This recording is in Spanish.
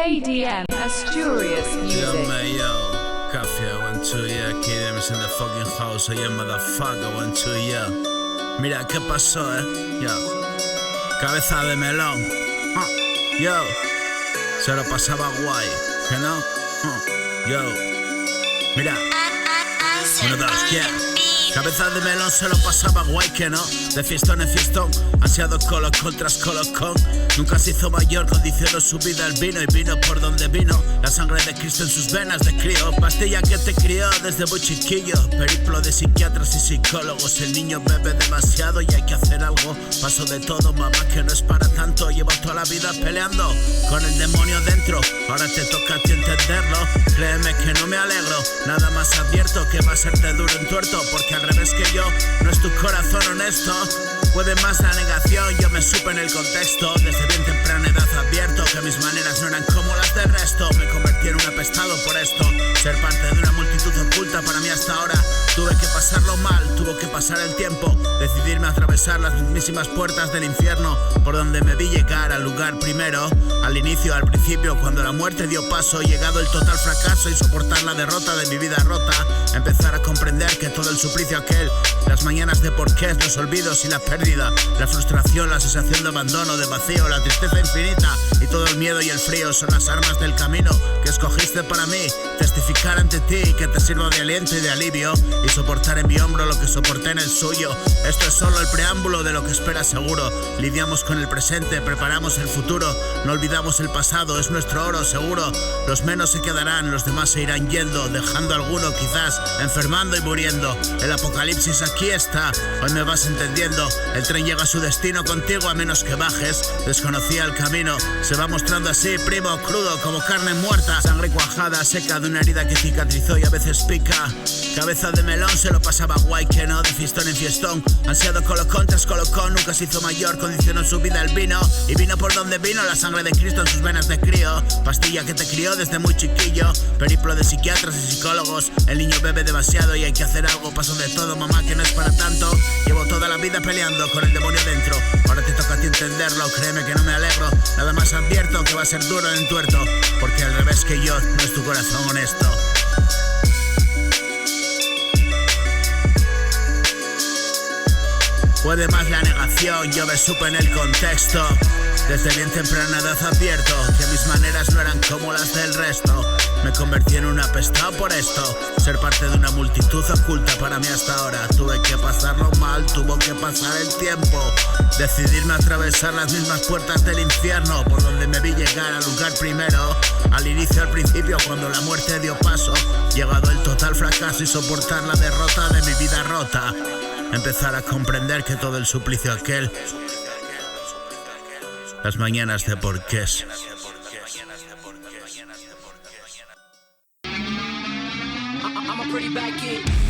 KDM Asturias Music. Yo, Café, 1, 2, yeah. KDM's in the fucking house. Oye, motherfucker, 1, 2, yeah. Mira, ¿qué pasó, Yo. Cabeza de melón. Yo. Se lo pasaba guay, ¿que no? Yo. Mira. 1, 2, yeah. Cabeza de melón se lo pasaba guay, que no. De fiestón en fiestón, ansiado colocón tras colocón. Nunca se hizo mayor, condicionó su vida el vino. Y vino por donde vino, la sangre de Cristo en sus venas de crío. Pastilla que te crió desde muy chiquillo. Periplo de psiquiatras y psicólogos. El niño bebe demasiado y hay que hacer algo. Paso de todo, mamá, que no es para tanto. Llevo toda la vida peleando con el demonio dentro. Ahora te toca a ti entenderlo. Créeme que no me alegro, nada más advierto que va a serte duro en tuerto. Porque al revés que yo, no es tu corazón honesto. Puede más la negación, yo me supe en el contexto. Desde bien temprana edad advierto que mis maneras no eran como las del resto. Me convertí en un apestado por esto. Ser parte de una multitud oculta para mí hasta ahora. Tuve que pasarlo mal, tuvo que pasar el tiempo. Decidirme a atravesar las mismísimas puertas del infierno. Por donde me vi llegar al lugar primero. Al inicio, al principio, cuando la muerte dio paso. Llegado el total fracaso y soportar la derrota de mi vida rota. Empezar a comprender que todo el suplicio aquel, las mañanas de porqués, los olvidos y la pérdida, la frustración, la sensación de abandono, de vacío, la tristeza infinita y todo el miedo y el frío son las armas del camino que escogiste para mí. Testificar ante ti y que te sirva de aliento y de alivio y soportar en mi hombro lo que soporté en el suyo. Esto es solo el preámbulo de lo que espera seguro. Lidiamos con el presente, preparamos el futuro. No olvidamos el pasado, es nuestro oro seguro. Los menos se quedarán, los demás se irán yendo, dejando a alguno quizás enfermando y muriendo. El apocalipsis aquí está, hoy me vas entendiendo. El tren llega a su destino contigo a menos que bajes. Desconocía el camino, se va mostrando así, primo, crudo como carne muerta. Sangre cuajada, seca de una herida que cicatrizó y a veces pica. Cabeza de melón se lo pasaba guay, que no, de fiestón en fiestón. Ansiado colocón tras colocón, nunca se hizo mayor, condicionó su vida el vino. Y vino por donde vino, la sangre de Cristo en sus venas de crío. Pastilla que te crió desde muy chiquillo. Periplo de psiquiatras y psicólogos. El niño bebe demasiado y hay que hacer algo. Paso de todo, mamá, que no es para tanto. Llevo toda la vida peleando con el demonio dentro. Ahora te toca a ti entenderlo, créeme que no me alegro. Nada más advierto que va a ser duro en tuerto. Porque al revés que yo, no es tu corazón honesto. Puede más la negación, yo me supe en el contexto. Desde bien temprana edad advierto que mis maneras no eran como las del resto. Me convertí en un apestado por esto. Ser parte de una multitud oculta para mí hasta ahora. Tuve que pasarlo mal, tuvo que pasar el tiempo. Decidirme a atravesar las mismas puertas del infierno. Por donde me vi llegar al lugar primero. Al inicio, al principio, cuando la muerte dio paso. Llegado el total fracaso y soportar la derrota de mi vida rota. Empezar a comprender que todo el suplicio aquel, las mañanas de porqués. I'm a pretty bad kid.